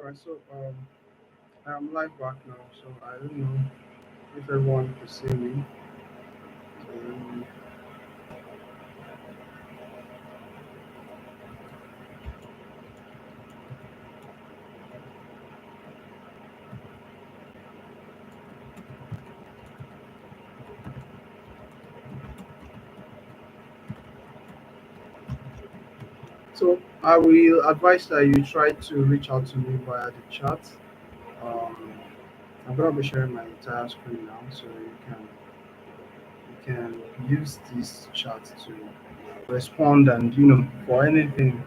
Alright, so I'm live back now, so I don't know if everyone could see me. Um, so I will advise that you try to reach out to me via the chat. Um, I'm gonna be sharing my entire screen now, so you can use this chat to respond, and for anything,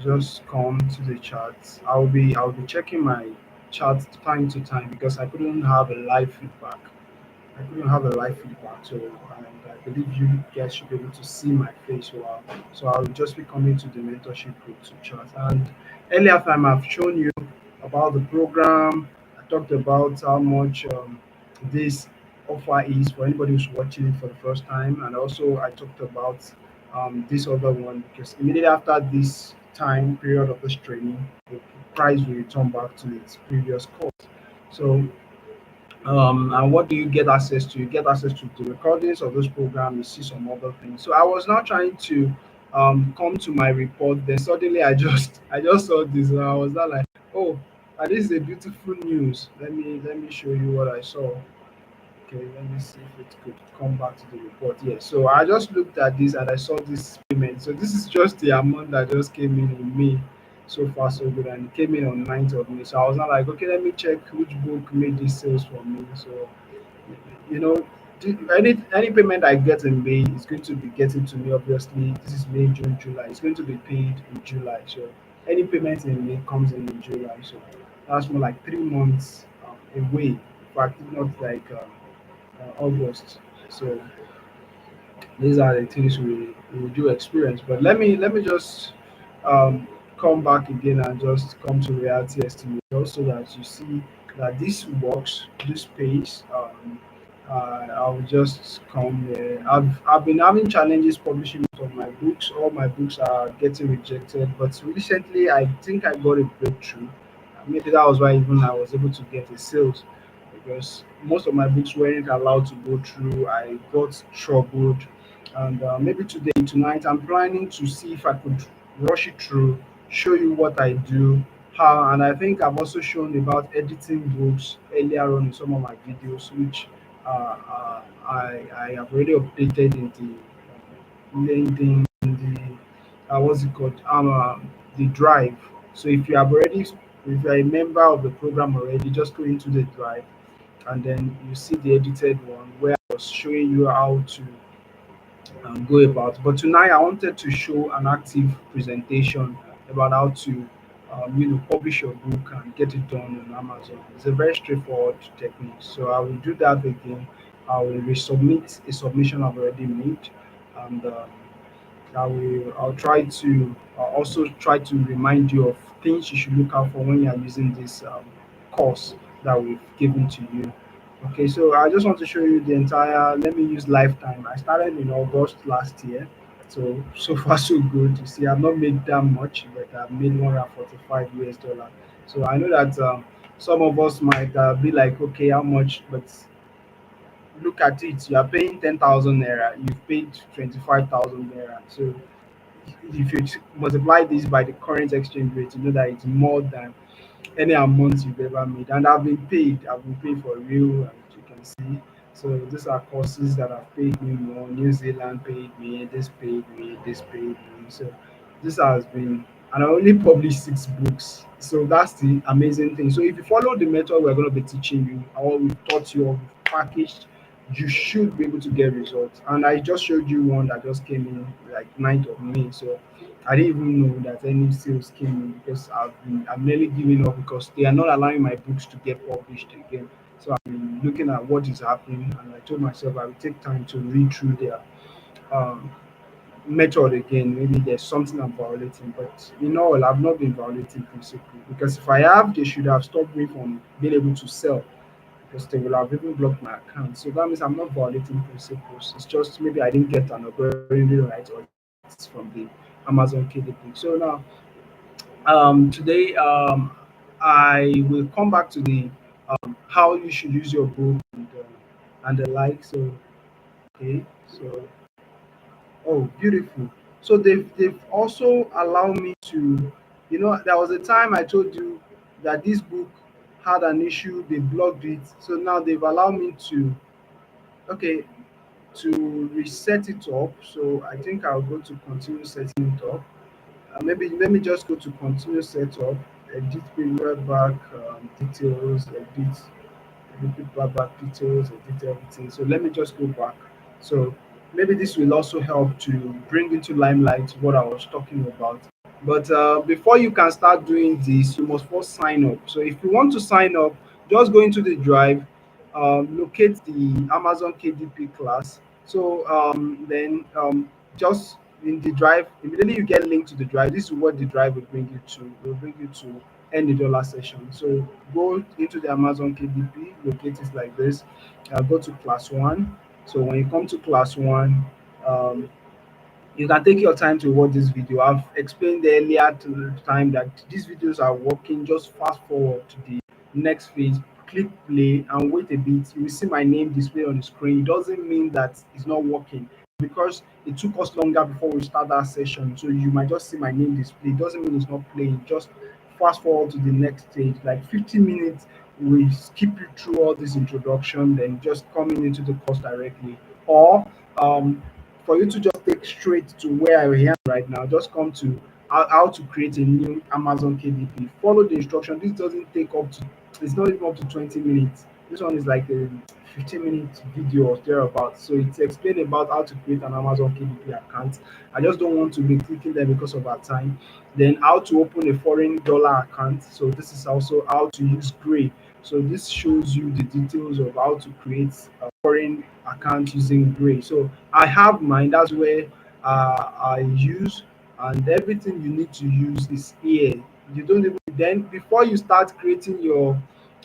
just come to the chat. I'll be checking my chat time to time because I couldn't have a live feedback. I couldn't have a live feedback, so and I believe you guys should be able to see my face well. So I'll just be coming to the mentorship group to chat. And earlier time I've shown you about the program. I talked about how much this offer is for anybody who's watching it for the first time, and also I talked about this other one because immediately after this time period of this training, the price will return back to its previous cost. So and what do you get access to? You get access to the recordings of this program. You see some other things. So I was now trying to come to my report. Then suddenly I just saw this, and I was not like, oh, this is a beautiful news. Let me show you what I saw. Okay, let me see if it could come back to the report. Yes. So I just looked at this and I saw this payment. So this is just the amount that just came in May. So far, so good. And it came in on 9th of May. So I was not like, okay, let me check which book made these sales for me. So, you know, any payment I get in May is going to be getting to me. Obviously, this is May, June, July. It's going to be paid in July. So any payment in May comes in July. So that's more like 3 months away. In fact, not like August. So these are the things we do experience. But let me just um, come back again and just come to reality estimate so that you see that this works, this pays. I'll just come here. I've been having challenges publishing most of my books. All my books are getting rejected, but recently I think I got a breakthrough. Maybe that was why even I was able to get a sales because most of my books weren't allowed to go through. I got troubled, and maybe today, tonight, I'm planning to see if I could rush it through, show you what I do, how, and I think I've also shown about editing books earlier on in some of my videos, which I have already updated in the LinkedIn, in the what's it called, the Drive. So if you're a member of the program already, just go into the Drive and then you see the edited one where I was showing you how to go about. But tonight I wanted to show an active presentation about how to publish your book and get it done on Amazon. It's a very straightforward technique. So I will do that again. I will resubmit a submission I've already made, and I'll try to also try to remind you of things you should look out for when you are using this course that we've given to you. Okay, so I just want to show you the entire. Let me use lifetime. I started in August last year, so far so good. You see, I've not made that much, but I've made 145 US dollar. So I know that some of us might be like, okay, how much? But look at it. You are paying 10,000 naira. You've paid 25,000 naira. So if you multiply this by the current exchange rate, you know that it's more than any amount you've ever made. And I've been paid for real, as you can see. So these are courses that have paid me more. New Zealand paid me, this paid me, this paid me. So this has been, and I only published 6 books. So that's the amazing thing. So if you follow the method we're going to be teaching you, or what we've taught you, or we've packaged, you should be able to get results. And I just showed you one that just came in like 9th of May. So I didn't even know that any sales came in because I'm nearly giving up because they are not allowing my books to get published again. So I've been looking at what is happening, and I told myself I will take time to read through their um, method again. Maybe there's something I'm violating, but I've not been violating principle because if I have, they should have stopped me from being able to sell because they will have even blocked my account. So that means I'm not violating principles. It's just maybe I didn't get an algorithm right, or it's from the Amazon KDP. So now, today, I will come back to the how you should use your book and the like. So okay, so oh, beautiful. So they've also allowed me to, there was a time I told you that this book had an issue. They blocked it. So now they've allowed me to, okay, to reset it up. So I think I'll go to continue setting it up. Maybe let me just go to continue setup, edit period back, details, edit people about details or detail everything. So let me just go back. So maybe this will also help to bring into limelight what I was talking about. But before you can start doing this, you must first sign up. So if you want to sign up, just go into the drive, locate the Amazon KDP class. So then just in the drive, immediately you get linked to the drive. This is what the drive will bring you to. It will bring you to any dollar session. So go into the Amazon KDP, locate it like this. Go to class one. So when you come to class one, um, you can take your time to watch this video. I've explained earlier to the time that these videos are working. Just fast forward to the next phase, click play, and wait a bit. You will see my name displayed on the screen. It doesn't mean that it's not working because it took us longer before we start that session. So you might just see my name display. It doesn't mean it's not playing. Just fast forward to the next stage, like 15 minutes. We skip you through all this introduction, then just coming into the course directly. Or for you to just take straight to where I am right now, just come to how to create a new Amazon KDP. Follow the instruction. This doesn't take up to, it's not even up to 20 minutes. This one is like a 15-minute video or thereabouts. So it's explained about how to create an Amazon KDP account. I just don't want to be clicking there because of our time. Then how to open a foreign dollar account. So this is also how to use Gray. So this shows you the details of how to create a foreign account using Gray. So I have mine. That's where I use, and everything you need to use is here. You don't even then before you start creating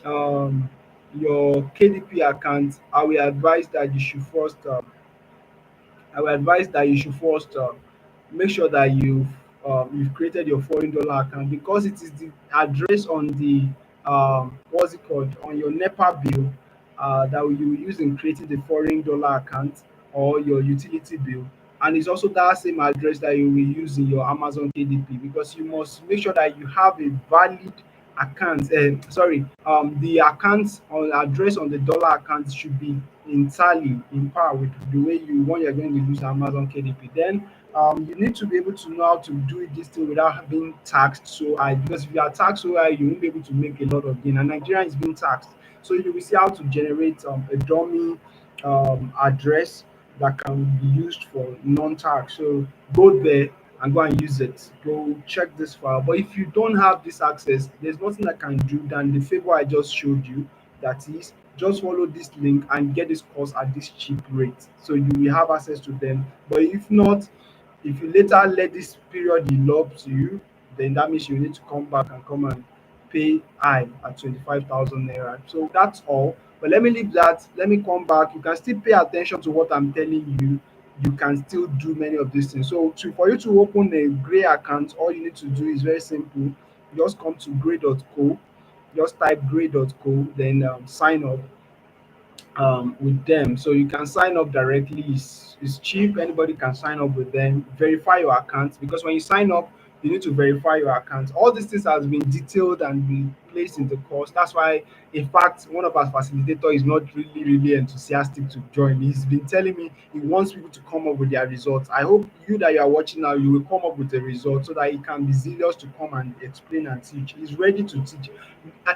um, your KDP account. I will advise that you should first make sure that you've created your foreign dollar account because it is the address on the what's it called on your NEPA bill that you will use in creating the foreign dollar account or your utility bill. And it's also that same address that you will use in your Amazon KDP because you must make sure that you have a valid account. Sorry, the account on address on the dollar account should be in tally, in par with the way you want you're going to use Amazon KDP. Then you need to be able to know how to do this thing without being taxed so high. Because if you are taxed so high, you won't be able to make a lot of gain. And Nigeria is being taxed, so you will see how to generate a dummy address that can be used for non-tax. So go there and go and use it. Go check this file. But if you don't have this access, there's nothing I can do than the favor I just showed you. That is, just follow this link and get this course at this cheap rate. So you will have access to them. But if not, if you later let this period elapse to you, then that means you need to come back and come and pay high at 25,000 naira. So that's all. But let me leave that. Let me come back. You can still pay attention to what I'm telling you. You can still do many of these things. So for you to open a Gray account, all you need to do is very simple. Just come to gray.co, just type gray.co, then sign up with them. So you can sign up directly. It's cheap. Anybody can sign up with them. Verify your account because when you sign up, you need to verify your account. All these things has been detailed and been placed in the course. That's why, in fact, one of our facilitator is not really enthusiastic to join. He's been telling me he wants people to come up with their results. I hope you that you are watching now, you will come up with a result so that he can be zealous to come and explain and teach. He's ready to teach.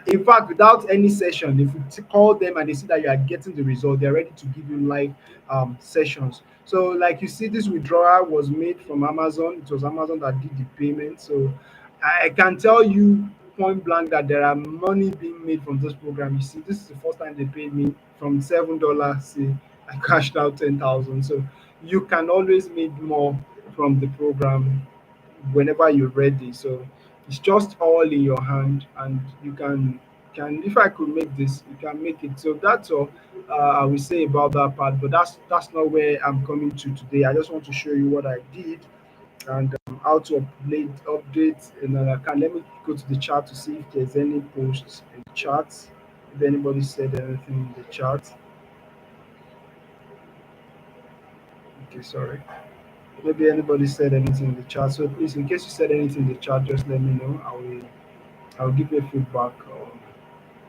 In fact, without any session, if you call them and they see that you are getting the result, they're ready to give you live sessions. So, like you see, this withdrawal was made from Amazon. It was Amazon that did the payment. So, I can tell you point blank that there are money being made from this program. You see, this is the first time they paid me from $7. See, I cashed out 10,000. So, you can always make more from the program whenever you're ready. So it's just all in your hand, and you can if I could make this, you can make it. So that's all I will say about that part. But that's not where I'm coming to today. I just want to show you what I did and how to update in an account. Let me go to the chat to see if there's any posts in the chat. If anybody said anything in the chat. Okay, sorry. Maybe anybody said anything in the chat. So please, in case you said anything in the chat, just let me know. I'll give you feedback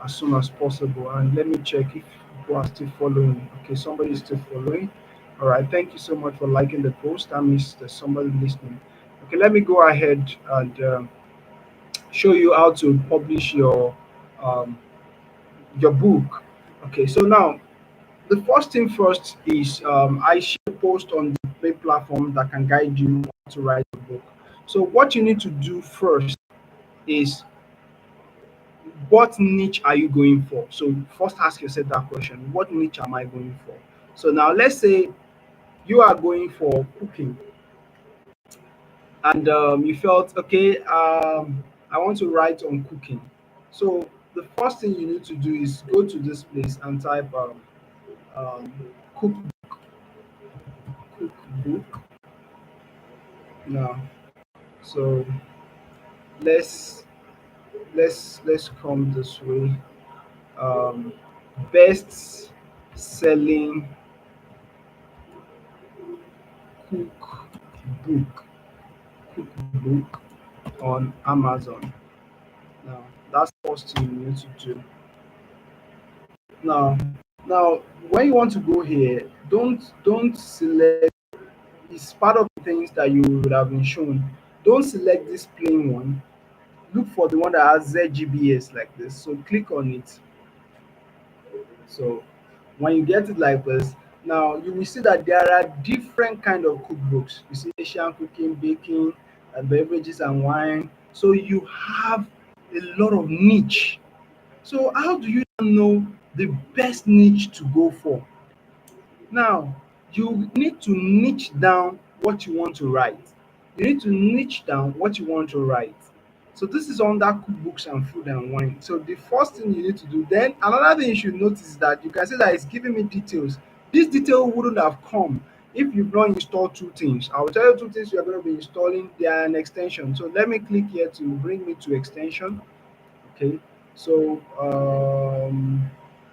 as soon as possible. And let me check if people are still following. Okay, somebody is still following. All right. Thank you so much for liking the post. That means there's somebody listening. Okay, let me go ahead and show you how to publish um, your book. Okay, so now the first thing first is I share a post on the main platform that can guide you how to write a book. So what you need to do first is, what niche are you going for? So first ask yourself that question: what niche am I going for? So now let's say you are going for cooking, and you felt okay. I want to write on cooking. So the first thing you need to do is go to this place and type um, cook cookbook now. So let's let's come this way. Um, best selling cookbook cookbook on Amazon. Now that's the first thing you need to do. Now now when you want to go here, don't select. It's part of the things that you would have been shown. Don't select this plain one. Look for the one that has ZGBS like this. So click on it. So when you get it like this, now you will see that there are different kind of cookbooks. You see Asian cooking, baking, beverages and wine. So you have a lot of niche. So how do you know the best niche to go for? Now, you need to niche down what you want to write. You need to niche down what you want to write. So this is under cookbooks and food and wine. So the first thing you need to do, then another thing you should notice is that you can see that it's giving me details. This detail wouldn't have come if you've not installed two things. I will tell you two things you're going to be installing. They are an extension. So let me click here to bring me to extension. Okay, so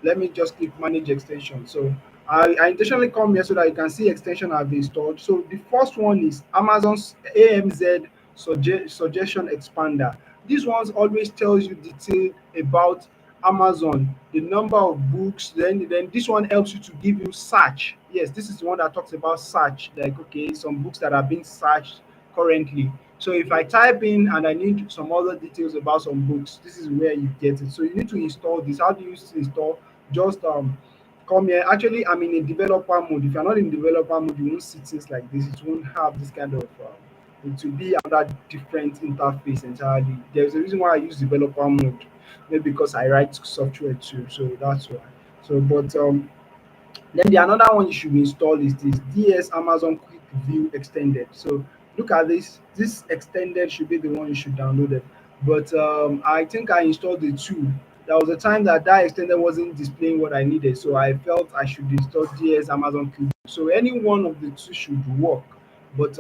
let me just click manage extension. So I intentionally come here so that you can see extension I've installed. So the first one is Amazon's AMZ suggestion expander. This one always tells you detail about Amazon, the number of books. Then this one helps you to give you search. Yes, this is the one that talks about search. Like, okay, some books that are being searched currently. So if I type in and I need some other details about some books, this is where you get it. So you need to install this. How do you install? Just come here. Actually, I'm in a developer mode. If you're not in developer mode, you won't see things like this. It won't have this kind of it will be another different interface entirely. There's a reason why I use developer mode, maybe because I write software too. So that's why. So, but then the another one you should install is this DS Amazon Quick View Extended. So look at this. This extended should be the one you should download it. But I think I installed the two. There was a time that extended wasn't displaying what I needed, so I felt I should install DS Amazon Quick View. So any one of the two should work. But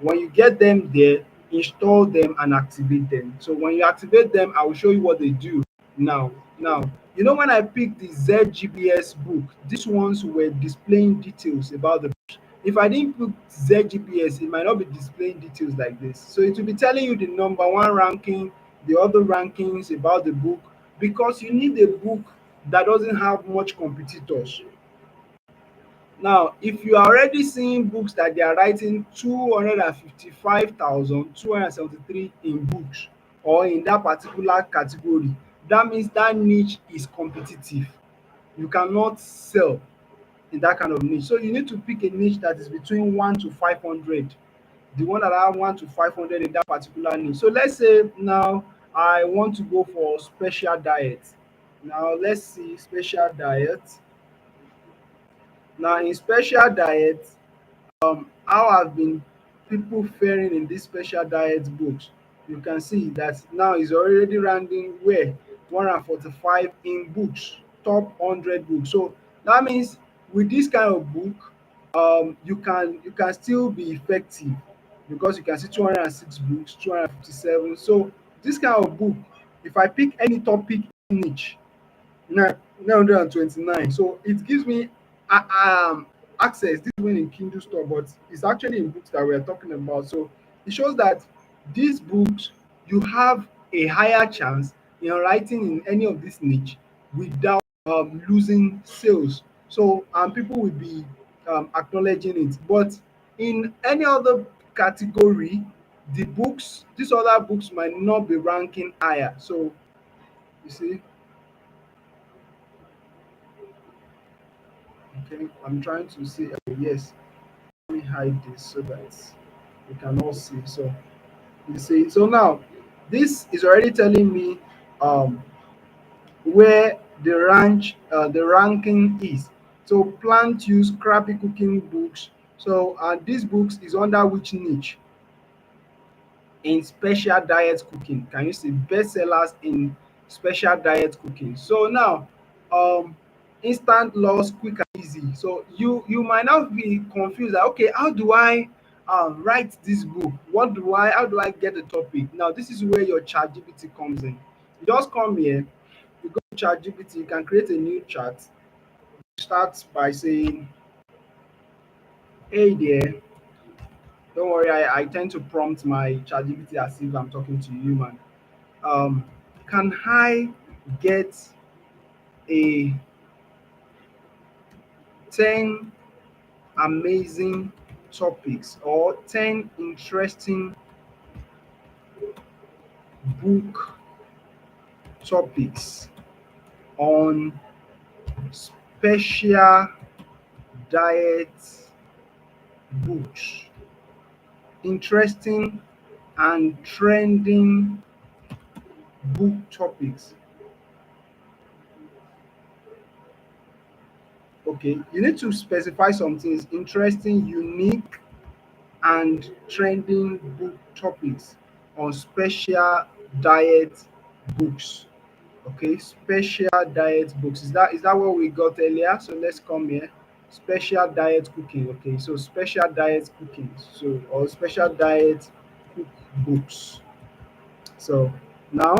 when you get them there, install them and activate them. So when you activate them, I will show you what they do now. Now, you know, when I picked the ZGBS book, these ones were displaying details about the book. If I didn't put ZGBS, it might not be displaying details like this. So it will be telling you the number one ranking, the other rankings about the book, because you need a book that doesn't have much competitors. Now, if you are already seeing books that they are writing 255,273 in books or in that particular category, that means that niche is competitive. You cannot sell in that kind of niche. So you need to pick a niche that is between 1 to 500, the one that have 1 to 500 in that particular niche. So let's say now I want to go for special diet. Now let's see special diet. Now in special diet, how have been people faring in this special diet books? You can see that now is already ranking where 145 in books, top 100 books. So that means with this kind of book, you can still be effective. because you can see 206 books, 257. So this kind of book, if I pick any topic niche, 929. So it gives me uh, um access. This one in Kindle store, but it's actually in books that we're talking about. So it shows that these books, you have a higher chance in writing in any of this niche without losing sales. So people will be acknowledging it. But in any other category, the books, these other books might not be ranking higher. So you see. Okay, I'm trying to see. Yes, let me hide this so that we can all see. So you see, so now this is already telling me where the ranking is. So plant use crappy cooking books. So these books is under which niche? In special diet cooking. Can you see bestsellers in special diet cooking? So now, instant loss, quick and easy. So you might not be confused that okay, how do I write this book? How do I get the topic? Now this is where your chat GPT comes in. You just come here, you go to chat GPT, you can create a new chat. Start by saying, hey there, don't worry, I tend to prompt my chat GPT as if I'm talking to you, man. um, can I get a 10 amazing topics or 10 interesting book topics on special diet books? Interesting and trending book topics. Okay, you need to specify some things: interesting, unique, and trending book topics on special diet books. Okay, special diet books. Is that what we got earlier? So let's come here. Special diet cooking. Okay, so special diet cooking. So or special diet cookbooks. So now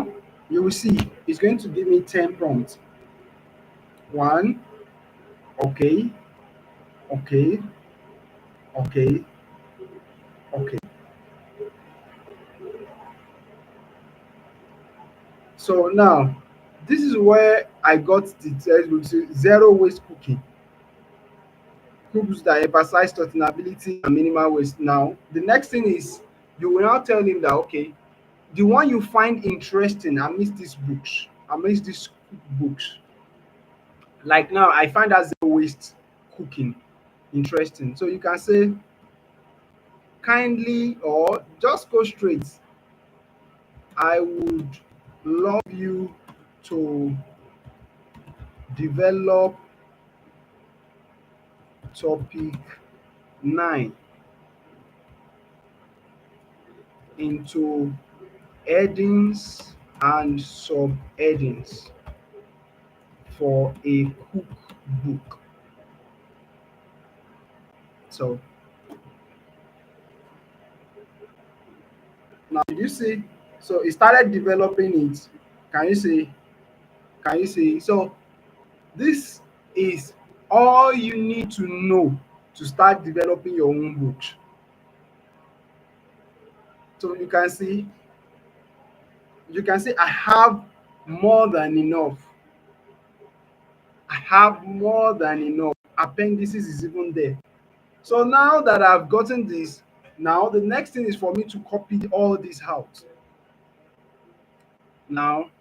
you will see it's going to give me 10 prompts. One, okay, okay, okay, okay. So now, this is where I got the textbook, zero waste cooking, cooks that emphasize sustainability and minimal waste. Now, the next thing is you will now tell him that okay, the one you find interesting amidst these books, amidst these books, like now I find that zero waste cooking interesting. So you can say kindly or just go straight. I would love you to develop topic 9 into headings and sub-headings for a cookbook. So now did you see? So he started developing it. Can you see? Can you see? So this is all you need to know to start developing your own books. So you can see I have more than enough. I have more than enough. Appendices is even there. So now that I've gotten this, now the next thing is for me to copy all this out. Now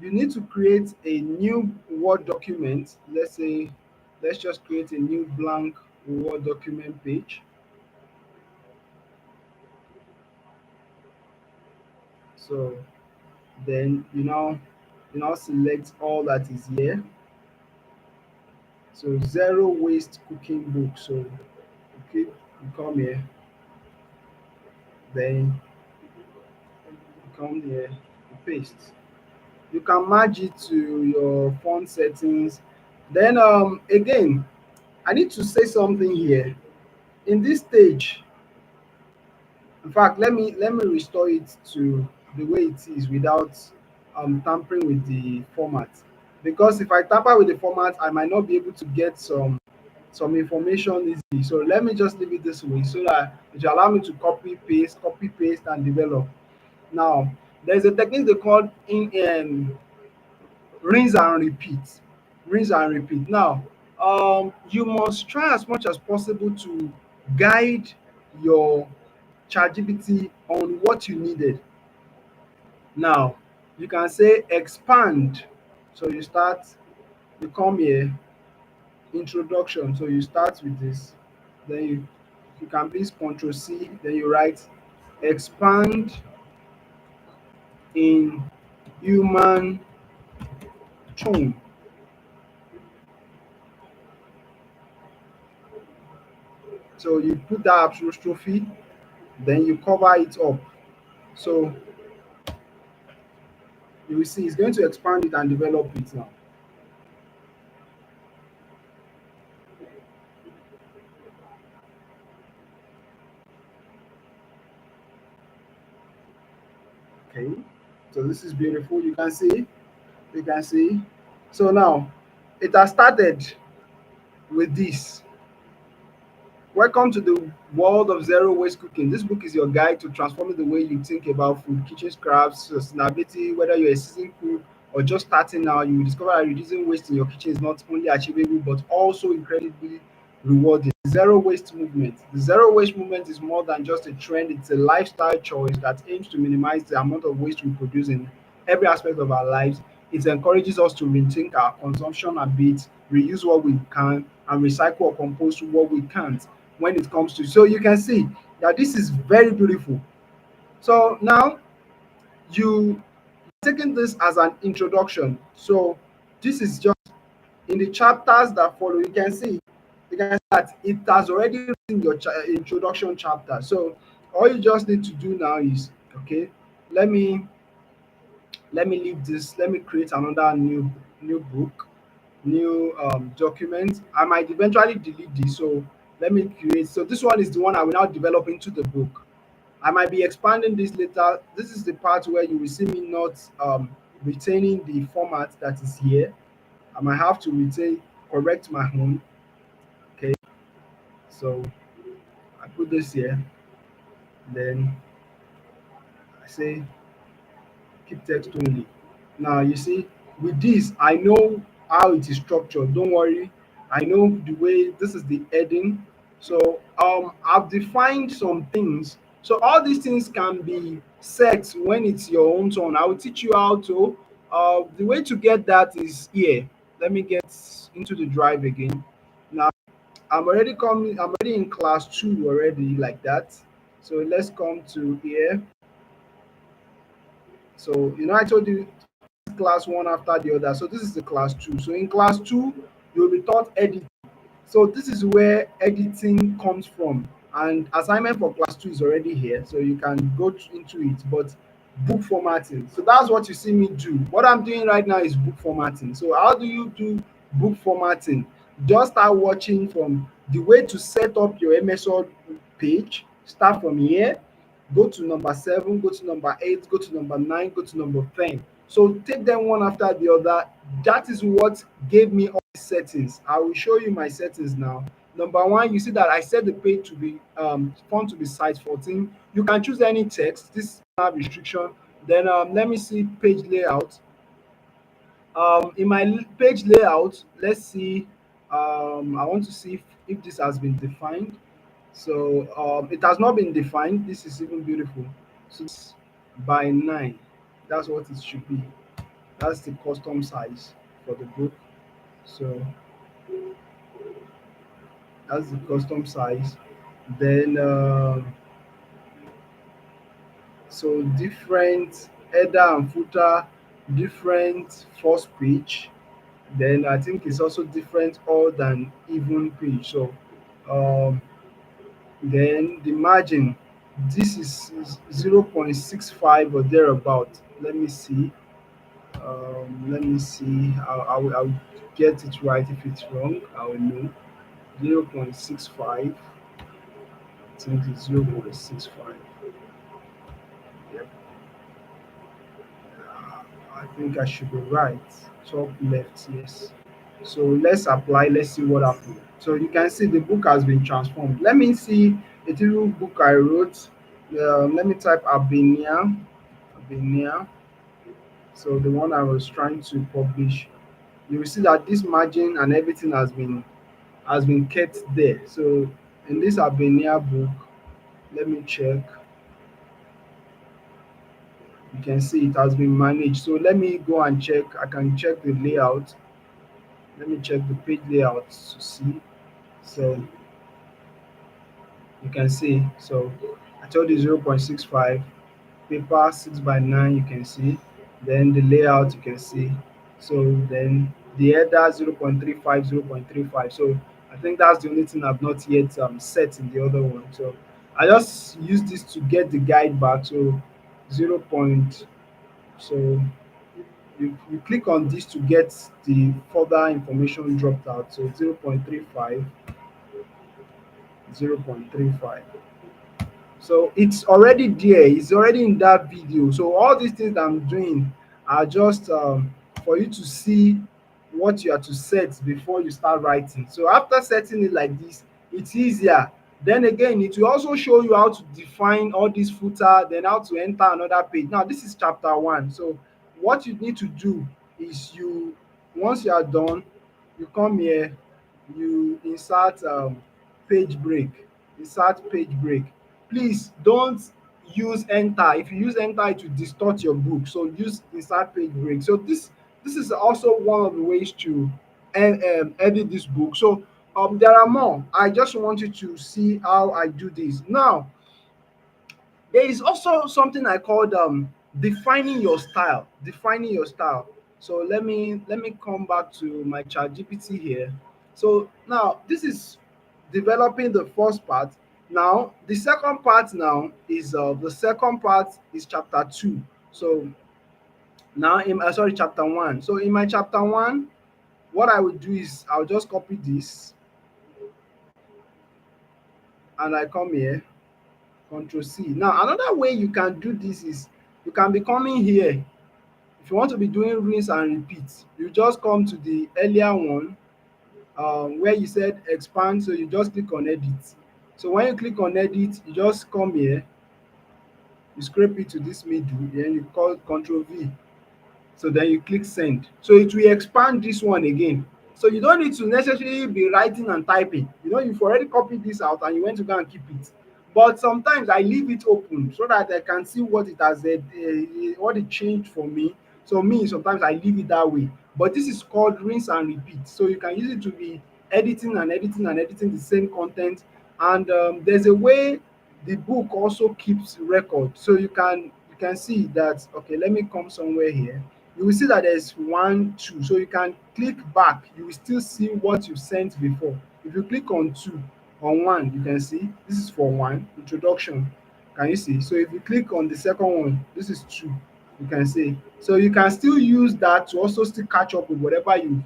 you need to create a new Word document. Let's just create a new blank Word document page. So then you now select all that is here. So zero waste cooking book. So you come here, then you come here, you paste. You can merge it to your font settings. Then again, I need to say something here. In this stage, In fact, let me restore it to the way it is without tampering with the format. Because if I tamper with the format, I might not be able to get some information easily. So let me just leave it this way so that it will allow me to copy paste, and develop. Now, there's a technique they call in rinse and repeat. Rinse and repeat. Now, you must try as much as possible to guide your ChatGPT on what you needed. Now, you can say expand. So you come here, introduction. So you start with this. Then you can please Control C. Then you write expand in human tone. So you put that apostrophe, then you cover it up. So you will see it's going to expand it and develop it now. Okay. So this is beautiful. You can see. So now it has started with this. Welcome to the world of zero waste cooking. This book is your guide to transforming the way you think about food, kitchen scraps, sustainability. Whether you're a seasoned cook or just starting now, you will discover that reducing waste in your kitchen is not only achievable but also incredibly rewarding. Zero waste movement. The zero waste movement is more than just a trend, it's a lifestyle choice that aims to minimize the amount of waste we produce in every aspect of our lives. It encourages us to rethink our consumption habits, reuse what we can, and recycle or compost what we can't when it comes to. So you can see that this is very beautiful. So now you taking this as an introduction. So this is just in the chapters that follow. You can see that it has already written your introduction chapter. So all you just need to do now is okay. Let me let me leave this. Let me create another new book, new document. I might eventually delete this. So let me create. So this one is the one I will now develop into the book. I might be expanding this later. This is the part where you will see me not retaining the format that is here. I might have to correct my own. Okay, so I put this here, then I say keep text only. Now you see, with this, I know how it is structured. Don't worry, I know the way this is the heading. So I've defined some things. So all these things can be set when it's your own turn. I will teach you how to. The way to get that is here. Let me get into the drive again. Now I'm already in class two already like that. So let's come to here. So I told you class one after the other. So this is the class two. So in class two, you'll be taught editing. So this is where editing comes from. And assignment for class two is already here. So you can go into it. But book formatting. So that's what you see me do. What I'm doing right now is book formatting. So how do you do book formatting? Just start watching from the way to set up your MSO page. Start from here, go to number 7, go to number 8, go to number 9, go to number 10. So take them one after the other. That is what gave me all the settings. I will show you my settings now. Number one, you see that I set the page to be font to be size 14. You can choose any text. This have restriction. Then let me see page layout. In my page layout, let's see. I want to see if this has been defined. So it has not been defined. This is even beautiful. So it's by 9. That's what it should be. That's the custom size for the book. So that's the custom size. Then so different header and footer, different first page. Then I think it's also different odd and even page. So um, then the margin, this is 0.65 or thereabout. Let me see. Let me see. I'll get it right. If it's wrong, I will know. 0.65. I think it's 0.65. Yep. I think I should be right. Top left, yes. So let's apply, let's see what happened. So you can see the book has been transformed. Let me see a little book I wrote. Let me type Albania. Albania. So the one I was trying to publish. You will see that this margin and everything has been kept there. So in this Albania book, let me check. You can see it has been managed. So let me go and check. I can check the layout. Let me check the page layout to see. So you can see. So I told you 0.65, paper 6 by 9, you can see. Then the layout, you can see. So then the header 0.35, 0.35. So I think that's the only thing I've not yet set in the other one. So I just use this to get the guide back. So 0. So you click on this to get the further information dropped out. So 0.35, 0.35. So it's already there, it's already in that video. So all these things I'm doing are just for you to see what you are to set before you start writing. So after setting it like this, it's easier. Then again, it will also show you how to define all this footer, then how to enter another page. Now this is chapter 1. So what you need to do is, you once you are done, you come here, you insert page break, insert page break. Please don't use enter. If you use enter, it will distort your book. So use insert page break. So this is also one of the ways to edit this book. So there are more. I just want you to see how I do this. Now there is also something I called defining your style. Defining your style. So let me come back to my chat GPT here. So now this is developing the first part. Now the second part now is chapter 2. So now in sorry, chapter 1. So in my chapter 1, what I would do is I'll just copy this and I come here, Control C. Now another way you can do this is, you can be coming here. If you want to be doing rinse and repeat, you just come to the earlier one, where you said expand. So you just click on edit. So when you click on edit, you just come here, you scrape it to this middle, then you call Control V. So then you click send. So it will expand this one again. So you don't need to necessarily be writing and typing. You've already copied this out and you went to go and keep it. But sometimes I leave it open so that I can see what it has what it changed for me. So me, sometimes I leave it that way. But this is called rinse and repeat. So you can use it to be editing and editing and editing the same content. And there's a way the book also keeps record. So you can see that. Okay, let me come somewhere here. You will see that there's 1, 2. So you can click back, you will still see what you sent before. If you click on 2, on 1, you can see this is for 1 introduction. Can you see? So if you click on the second one, this is 2. You can see. So you can still use that to also still catch up with whatever you've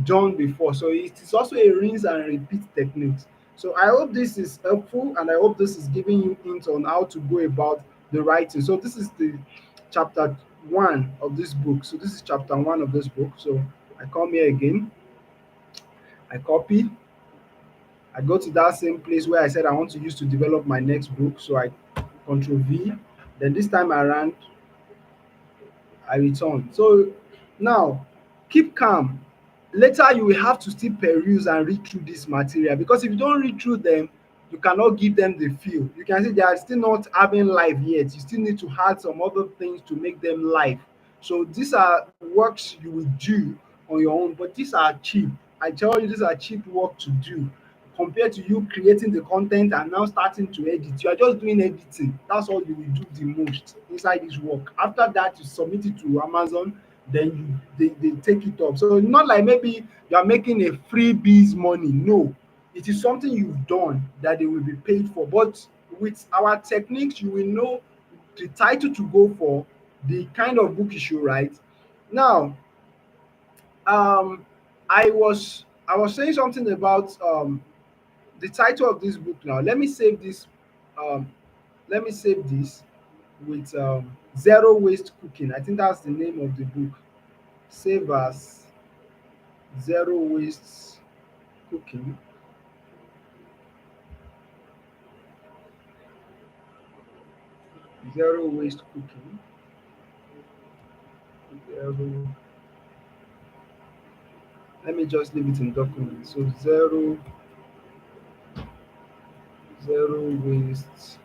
done before. So it is also a rinse and repeat technique. So I hope this is helpful, and I hope this is giving you hints on how to go about the writing. So this is the chapter 1 of this book. So this is chapter 1 of this book. So I come here again, I copy, I go to that same place where I said I want to use to develop my next book. So I Control V. Then this time around, I return. So now, keep calm. Later, you will have to still peruse and read through this material, because if you don't read through them, you cannot give them the feel. You can see they are still not having life yet. You still need to add some other things to make them live. So these are works you will do on your own, but these are cheap. I tell you, these are cheap work to do compared to you creating the content and now starting to edit. You are just doing editing. That's all you will do the most inside this work. After that, you submit it to Amazon, then they take it up. So not like maybe you are making a freebies money. No, it is something you've done that they will be paid for. But with our techniques, you will know the title to go for, the kind of book you should write. Now, um, I was saying something about the title of this book. Now let me save this. Um, let me save this. with Zero Waste Cooking. I think that's the name of the book. Save as Zero Waste Cooking. Zero Waste Cooking. Zero, let me just leave it in documents. So zero waste.